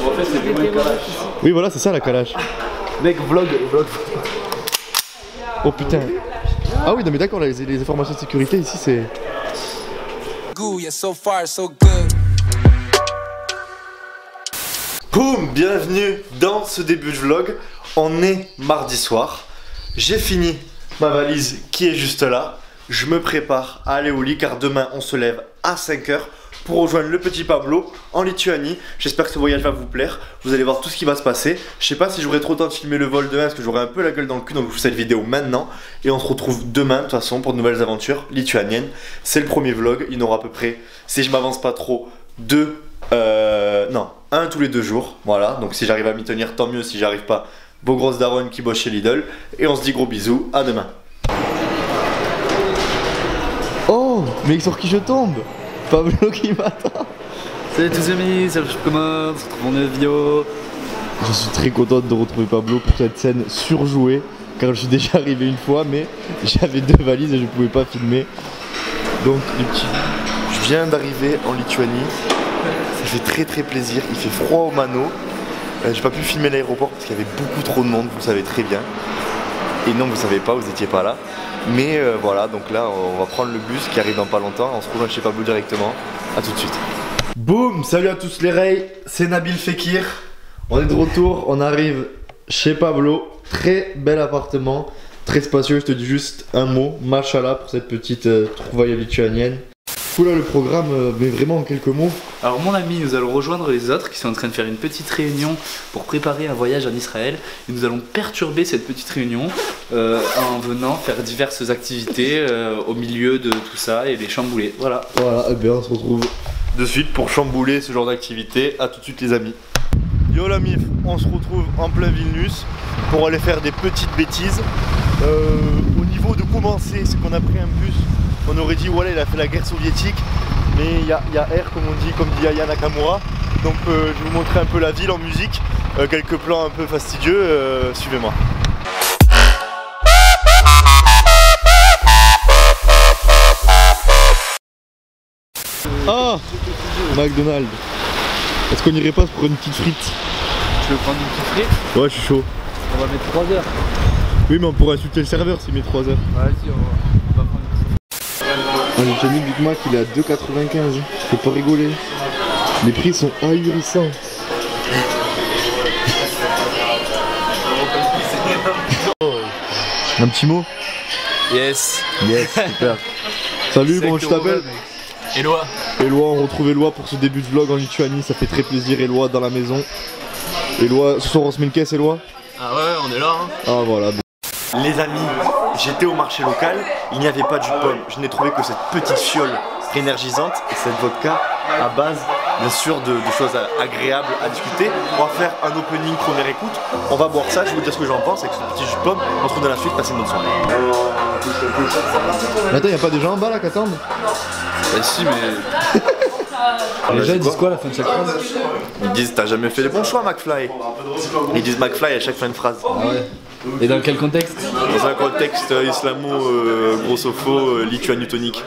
En fait, c'est vraiment une calache. Oui, voilà, c'est ça la calache. Mec, vlog. Oh putain. Ah oui, non mais d'accord, les informations de sécurité ici c'est... Boum, bienvenue dans ce début de vlog. On est mardi soir. J'ai fini ma valise qui est juste là. Je me prépare à aller au lit car demain on se lève à 5 h pour rejoindre le petit Pablo en Lituanie. J'espère que ce voyage va vous plaire. Vous allez voir tout ce qui va se passer. Je sais pas si j'aurai trop le temps de filmer le vol demain parce que j'aurai un peu la gueule dans le cul. Donc je vous fais cette vidéo maintenant. Et on se retrouve demain de toute façon pour de nouvelles aventures lituaniennes. C'est le premier vlog. Il y en aura à peu près, si je m'avance pas trop, un tous les 2 jours. Voilà, donc si j'arrive à m'y tenir tant mieux. Si j'arrive pas, vos grosses daronnes qui bossent chez Lidl. Et on se dit gros bisous, à demain. Oh, mais sur qui je tombe? Pablo qui m'attend. Salut tous les amis, c'est Serge Commun, on se retrouve en vidéo. Je suis très contente de retrouver Pablo pour cette scène surjouée. Car je suis déjà arrivé une fois, mais j'avais 2 valises et je pouvais pas filmer. Donc les petits... Je viens d'arriver en Lituanie. Ça fait très plaisir, il fait froid au Mano. J'ai pas pu filmer l'aéroport parce qu'il y avait beaucoup trop de monde, vous le savez très bien. Et non, vous savez pas, vous étiez pas là. Mais voilà, donc là on va prendre le bus qui arrive dans pas longtemps. On se rejoint chez Pablo directement. A tout de suite. Boum, salut à tous les rays, c'est Nabil Fekir. On est de retour, on arrive chez Pablo. Très bel appartement, très spacieux. Je te dis juste un mot, machallah pour cette petite trouvaille lituanienne. Oula, le programme, mais vraiment en quelques mots. Alors mon ami, nous allons rejoindre les autres qui sont en train de faire une petite réunion pour préparer un voyage en Israël. Et nous allons perturber cette petite réunion en venant faire diverses activités au milieu de tout ça et les chambouler. Voilà. Voilà, et bien on se retrouve de suite pour chambouler ce genre d'activité. A tout de suite les amis. Yo la mif, on se retrouve en plein Vilnius pour aller faire des petites bêtises. Au niveau de commencer, c'est qu'on a pris un bus. On aurait dit voilà, il a fait la guerre soviétique, mais il y a air comme dit Aya Nakamura. Donc je vais vous montrer un peu la ville en musique, quelques plans un peu fastidieux, suivez-moi. Ah, McDonald's. Est-ce qu'on irait pas pour une petite frite? Tu veux prendre une petite frite? Ouais, je suis chaud. On va mettre 3 heures. Oui, mais on pourrait insulter le serveur s'il met 3 heures. Vas-y, on va prendre une En Lituanie, Big Mac il est à 2,95. Faut pas rigoler. Les prix sont ahurissants. Un petit mot? Yes. Yes, super. Salut, comment tu t'appelles? Eloi. Eloi, on retrouve Eloi pour ce début de vlog en Lituanie. Ça fait très plaisir, Eloi dans la maison. Eloi, ce soir on se met une caisse, Eloi? Ah ouais, on est là hein. Ah voilà. Les amis, j'étais au marché local, il n'y avait pas de jus de pomme. Je n'ai trouvé que cette petite fiole énergisante et cette vodka à base, bien sûr, de choses agréables à discuter. On va faire un opening première écoute. On va boire ça, je vais vous dire ce que j'en pense avec ce petit jus de pomme. On se retrouve dans la suite, passez une bonne soirée. Mais attends, il n'y a pas des gens en bas là qui attendent? Bah si, mais... Les gens ils disent quoi à la fin de chaque phrase? Ils disent t'as jamais fait les bons choix McFly. Ils disent McFly à chaque fin de phrase. Ah ouais. Et dans quel contexte? Dans un contexte islamo-grossopho lituanutonique.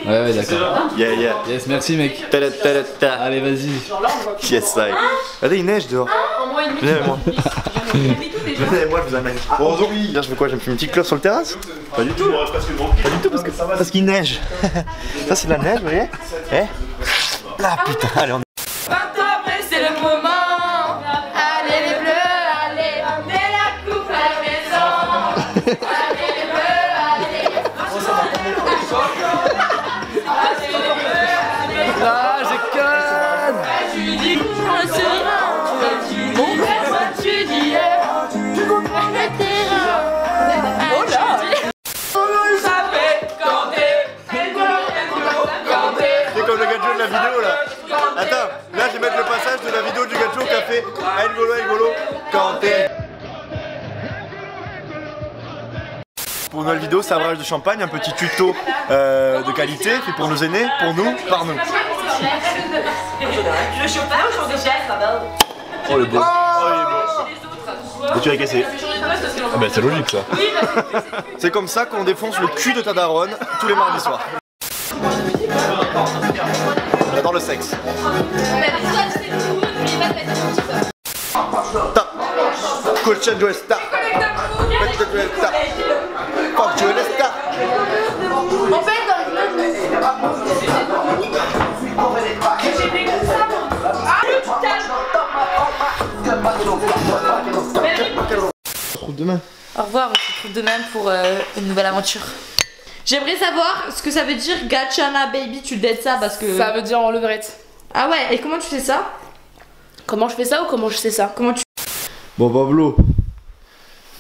Ouais d'accord. Yeah. Yes, merci mec. Allez vas-y. Yes I. Regardez, il neige dehors. Venez avec moi. Venez avec moi, je vous amène. Bon oui. Là je fais quoi? Je me fais une petite clope sur le terrasse? Pas du tout. Pas du tout parce qu'il neige. Ça c'est de la neige, vous voyez? Eh? Ah putain, allez on est... C'est le moment. Allez les bleus, allez, amenez la coupe à la maison. Allez les bleus, allez. Ah j'ai conne. Tu dis on sera. Tu dis le terrain. Oh là. Ça fait canter. C'est comme le gadget de la vidéo là. Attends, là je vais mettre le passage de la vidéo du gadget qui a fait Engolo, Kanté. Pour une nouvelle vidéo, c'est un brassage de champagne, un petit tuto de qualité fait pour nos aînés, pour nous, par nous. Le chopin ou sur des chaises, Oh le beau. Oh il est beau. Et tu l'as cassé. Ah bah c'est logique ça. C'est comme ça qu'on défonce le cul de ta daronne tous les mardis soirs. J'adore le sexe. Mais toi, tu sais tout, n'oublie pas de mettre Question de Star. Fuck you, Star. En fait, dans On se retrouve demain. Au revoir, on se retrouve demain pour une nouvelle aventure. J'aimerais savoir ce que ça veut dire Gachana baby, tu dead ça parce que... Ça veut dire en levrette. Ah ouais, et comment tu fais ça? Comment je fais ça ou comment je sais ça? Comment tu... Bon Pablo,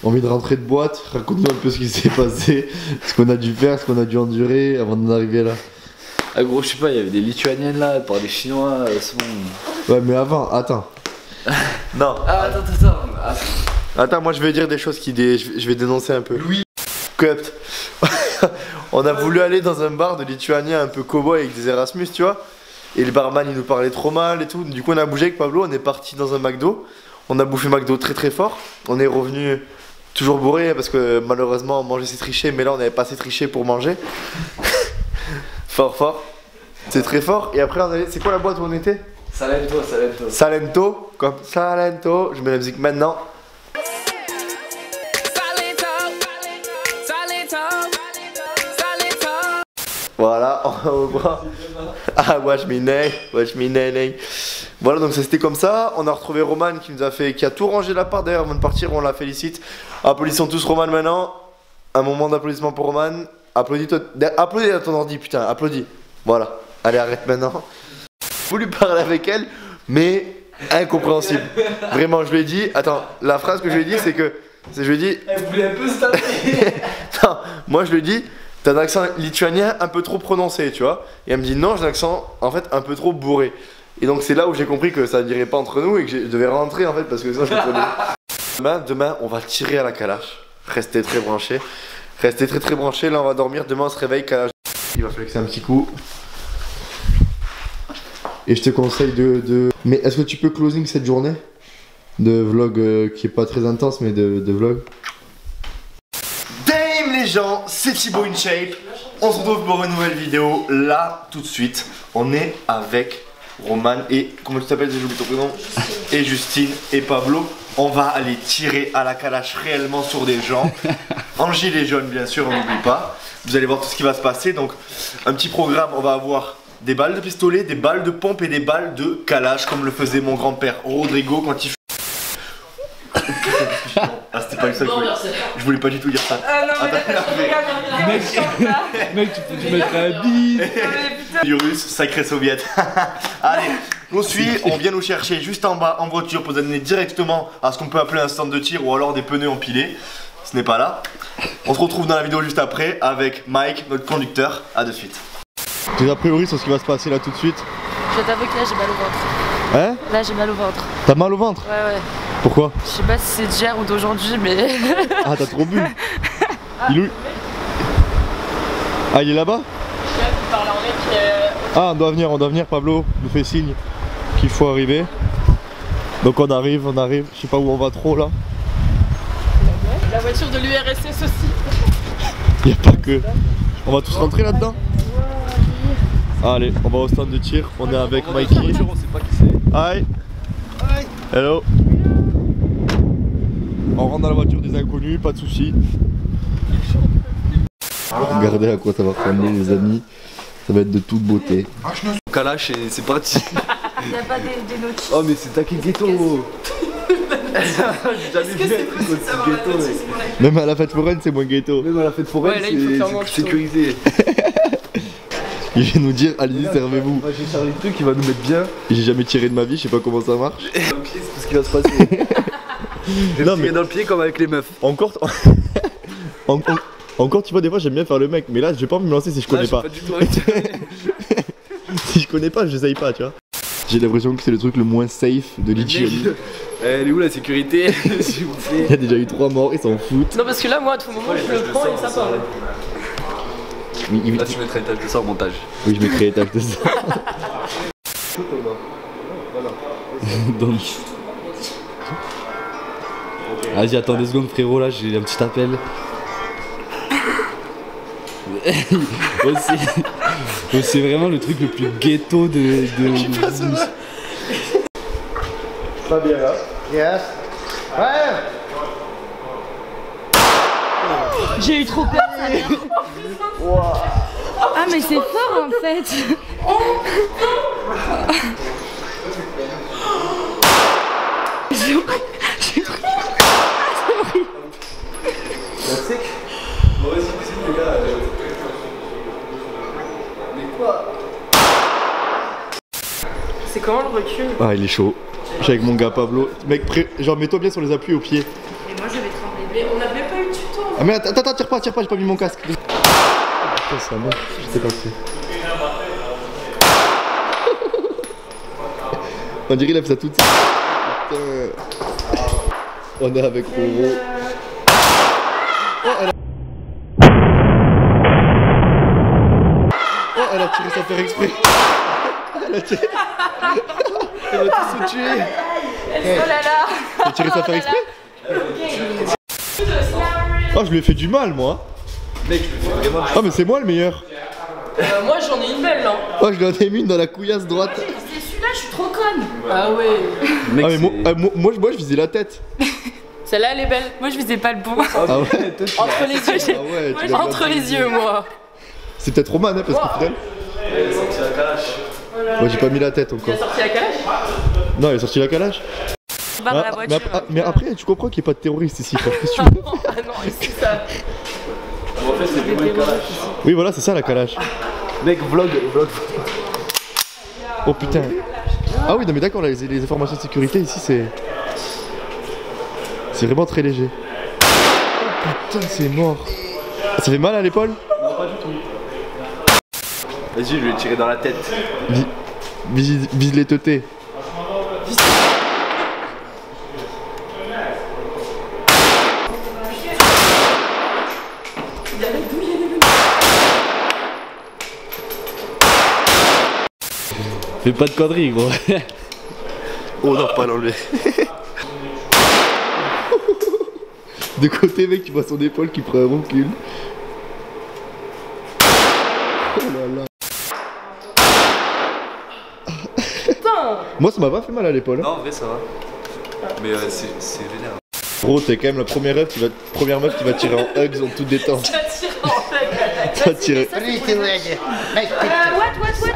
envie de rentrer de boîte, raconte-nous un peu ce qui s'est passé, ce qu'on a dû faire, ce qu'on a dû endurer avant d'en arriver là. Ah gros, je sais pas, il y avait des Lituaniennes là, par des Chinois, c'est bon. Ouais mais avant, attends. Non. Ah attends. Attends, moi je vais dire des choses je vais dénoncer un peu. Louis Cupt. On a voulu aller dans un bar de Lituaniens un peu cow-boy avec des Erasmus, tu vois. Et le barman il nous parlait trop mal et tout. Du coup on a bougé avec Pablo, on est parti dans un McDo. On a bouffé McDo très très fort. On est revenu toujours bourré parce que malheureusement manger c'est tricher, mais là on avait pas assez triché pour manger. Fort. C'est très fort. Et après on allait. C'est quoi la boîte où on était? Salento. Comme Salento. Je mets la musique maintenant. Voilà, on va voir. Ah, watch me nay. Voilà, donc ça c'était comme ça. On a retrouvé Roman qui a tout rangé la part. D'ailleurs, avant de partir, on la félicite. Applaudissons tous Roman maintenant. Un moment d'applaudissement pour Roman. Applaudis à ton ordi, putain, applaudis. Voilà, allez, arrête maintenant. J'ai voulu parler avec elle, mais incompréhensible. Vraiment, je lui ai dit. Attends, la phrase que je lui ai dit, c'est que. Je lui ai dit. Elle voulait un peu se taper. Non, moi je lui ai dit. T'as un accent lituanien un peu trop prononcé, tu vois. Et elle me dit non, j'ai un accent en fait un peu trop bourré. Et donc c'est là où j'ai compris que ça n'irait pas entre nous et que je devais rentrer en fait parce que sinon je me demain, on va tirer à la calache. Restez très branchés. Restez très branchés. Là on va dormir. Demain on se réveille. Calache. Il va flexer un petit coup. Et je te conseille de... Mais est-ce que tu peux closing cette journée de vlog qui est pas très intense mais de vlog? Les gens, c'est Thibaut InShape. On se retrouve pour une nouvelle vidéo. Là, tout de suite, on est avec Roman et comment tu t'appelles? J'ai oublié ton prénom. Et Justine et Pablo. On va aller tirer à la calache réellement sur des gens. En gilet jaune, bien sûr, on n'oublie pas. Vous allez voir tout ce qui va se passer. Donc, un petit programme. On va avoir des balles de pistolet, des balles de pompe et des balles de calache, comme le faisait mon grand-père Rodrigo quand il. Ah, c'était pas ça que je voulais pas du tout dire ça. Ah non mais Mec, tu mettrais un bide. Du russe, sacré soviet. Allez, on suit, on vient nous chercher juste en bas en voiture pour nous amener directement à ce qu'on peut appeler un stand de tir ou alors des pneus empilés. Ce n'est pas là. On se retrouve dans la vidéo juste après avec Mike, notre conducteur. A de suite. Tes a priori sur ce qui va se passer là tout de suite? Je t'avoue que là j'ai mal au ventre. Hein? Là j'ai mal au ventre. T'as mal au ventre? Ouais. Pourquoi? Je sais pas si c'est d'hier ou d'aujourd'hui mais... Ah t'as trop bu. Il est où? Ah il est là-bas? Ah on doit venir, Pablo nous fait signe qu'il faut arriver. Donc on arrive, je sais pas où on va trop là. La voiture de l'URSS aussi. Y'a pas que. On va tous rentrer là-dedans? Allez, on va au stand de tir, on est avec Mikey. On sait pas qui c'est. Hi. Hello. On rentre dans la voiture des inconnus, pas de soucis. Regardez à quoi ça va ressembler les amis. Ça va être de toute beauté. Kalash et c'est parti. Y'a pas des notifs. Oh mais c'est taquet ghetto. J'ai jamais vu un truc aussi ghetto. Même à la fête foraine c'est moins ghetto. Même à la fête foraine c'est sécurisé. Il vient nous dire allez-y servez-vous. Moi j'ai chargé le truc qui va nous mettre bien. J'ai jamais tiré de ma vie, je sais pas comment ça marche. C'est ce qui va se passer. Je vais tirer dans le pied comme avec les meufs. Encore encore tu vois des fois j'aime bien faire le mec, mais là je vais pas me lancer si je connais pas. Si je connais pas, j'essaye pas, tu vois. J'ai l'impression que c'est le truc le moins safe de Lituanie. Elle est où la sécurité? S'il vous plaît. Il y a déjà eu 3 morts, ils s'en foutent. Non parce que là moi à tout moment je le prends et ça part. Là tu mettrais étage de ça au montage. Oui je mettrais étage de ça. Donc... Vas-y attends 2 secondes frérot, là j'ai un petit appel. C'est vraiment le truc le plus ghetto de... Pas bien là. Yes. Ouais. J'ai eu trop peur. Ah mais c'est fort en fait. C'est comment le recul? Ah, il est chaud. Je suis avec mon gars Pablo. Mec, genre mets-toi bien sur les appuis au pied. Et moi je vais trembler. Mais on n'avait pas eu de tuto. Ah mais attends, tire pas, j'ai pas mis mon casque. Putain, ça mort, j'étais passé. On dirait qu'il a fait ça toute seule. Putain. On est avec Roro. Oh, elle a tiré sans faire exprès. Elle a tiré. Elle va tous se tuer. Oh là là. Elle a tiré sans faire exprès. Oh, je lui ai fait du mal, moi. Mec, je le fais vraiment. Ah, mais c'est moi le meilleur. Moi j'en ai une belle là. Oh, je lui en ai mis une dans la couillasse droite. C'est celui-là, je suis trop conne. Ah ouais. Mec, Ah, mais moi, je visais la tête. Celle-là elle est belle. Moi je visais pas le bout. Ah ouais. Entre les yeux. Ah ouais, tu l'as Entre les yeux moi. C'est peut-être Roman, hein, parce qu'au final. elle est sortie la calache. Moi, j'ai pas mis la tête encore. Sorti la calèche. Non, elle est sortie la calache. Barre Ah, la voiture. mais après, tu comprends qu'il n'y a pas de terroriste ici. Qu'est-ce que tu veux ? Ah non, c'est ça. En fait, c'est pour une calache. Oui, voilà, c'est ça la calache. Mec, vlog. Oh putain. Ah oui, non, mais d'accord, les informations de sécurité ici, c'est. C'est vraiment très léger. Oh putain, c'est mort. Ça fait mal à l'épaule ? Non, pas du tout. Vas-y, je lui ai tiré dans la tête. Vise les teutés. Fais pas de conneries, gros. Oh non, pas l'enlever. De côté, mec, tu vois son épaule qui prend un recul. Oh là là. Putain. Moi, ça m'a pas fait mal à l'épaule. Non, en vrai, ça va. Mais c'est vénère. Gros, t'es quand même la première meuf qui va tirer en hugs en toute détente. Ça tire en fait. Ça tirer. What?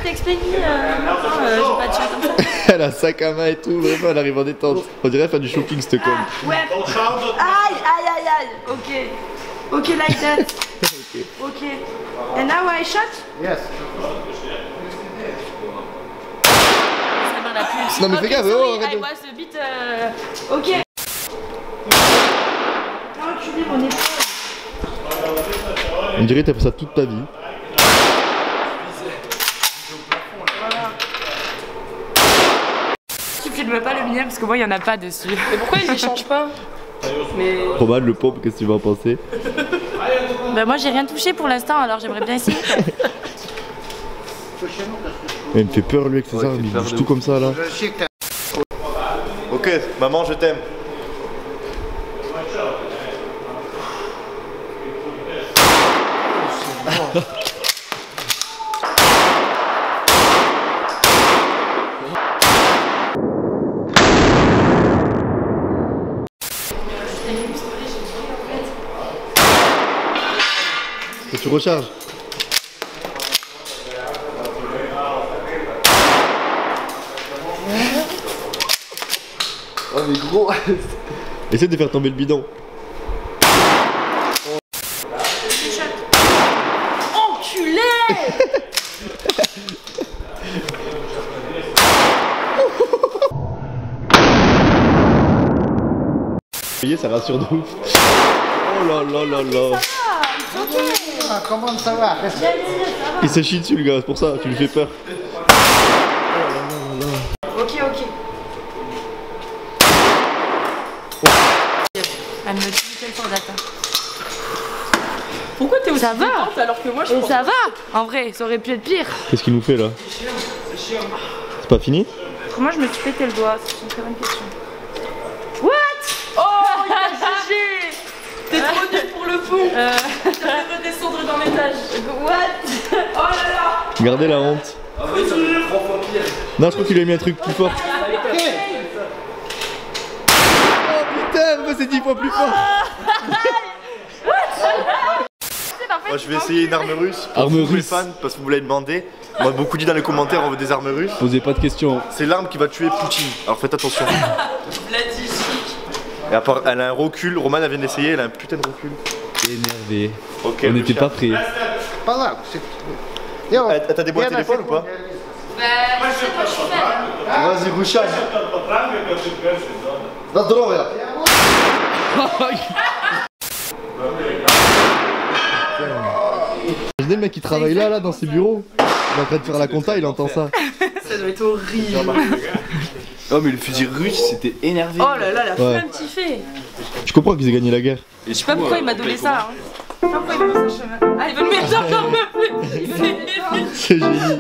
Explain me. J'ai pas tiré comme ça. Elle a un sac à main et tout, vraiment, elle arrive en détente. On dirait faire du shopping, cette conne. Ouais. Aïe, aïe, aïe, aïe. Ok. Ok, like that. Ok. And now I shot? Yes. Ça va la plus. Non, mais fais gaffe, oh, sorry, arrête I de- was a bit. Ok. Oh, tu dis mon épaule. On dirait que t'as fait ça toute ta vie. Tu filmes pas le mien parce que moi il y en a pas dessus. Mais pourquoi ils y changent pas? Mais. Roman, le pompe, qu'est-ce que tu vas en penser? Bah moi j'ai rien touché pour l'instant alors j'aimerais bien essayer. Il me fait peur, lui, avec ses Ouais, armes, il il fait bouge peur tout de comme ça, là. Ok, maman, je t'aime. Et tu recharges. Oh, mais gros. Essaye de faire tomber le bidon. Enculé. Vous voyez, ça rassure de ouf. Oh là là là là. Comment ça va? Il se chie dessus, le gars, c'est pour ça, tu lui fais peur. Ok, ok. Elle me dit quelle fois date. Pourquoi t'es aussi détente alors que moi je pense... ça va. En vrai, ça aurait pu être pire. Qu'est-ce qu'il nous fait là? C'est pas fini? Moi, je me suis pété le doigt. C'est une très bonne question. Oh, il a jugé. T'es trop nul pour le fond. Je vais redescendre d'un étage. What? Oh là là. Gardez la honte. Ah oui, ça fait 3 fois pire. Non, je crois qu'il a mis un truc plus fort. Oh putain, c'est 10 fois plus fort. Moi je vais essayer une arme russe. Arme russe. Les fans, parce que vous l'avez demandé. On m'a beaucoup dit dans les commentaires, on veut des armes russes. Posez pas de questions. C'est l'arme qui va tuer Poutine. Alors faites attention. Et à part, elle a un recul. Roman elle vient d'essayer, elle a un putain de recul. Énervé. Okay, on n'était pas prêts. Pas là. T'as déboîté les téléphones ou pas? Bah, je sais pas, je suis fan. Vas-y, Rouchage. Na zdrowie. Imaginez le mec qui travaille là dans ses bureaux. Il est en train de faire la compta, il entend ça. Ça doit être horrible. Oh mais le fusil russe c'était énervé. Oh là là, la flamme qu'il fait. Je comprends qu'ils aient gagné la guerre. Je sais pas pourquoi il m'a donné ça. Je sais pas pourquoi il m'a donné ça. Ah, il veut me mettre encore plus. C'est génial.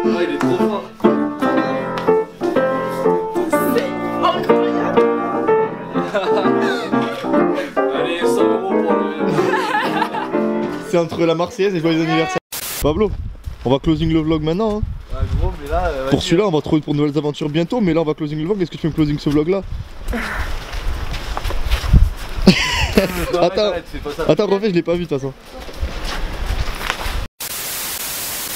Oh, il est trop fort. C'est incroyable. Allez, 100 € pour le... C'est entre la Marseillaise et Joyeux anniversaire. Pablo, on va closing le vlog maintenant. Hein. Ouais, gros, mais là, pour celui-là, on va trouver pour de nouvelles aventures bientôt, mais là on va closing le vlog. Est-ce que tu veux me closing ce vlog là? Attends, refais, je l'ai pas vu de toute façon.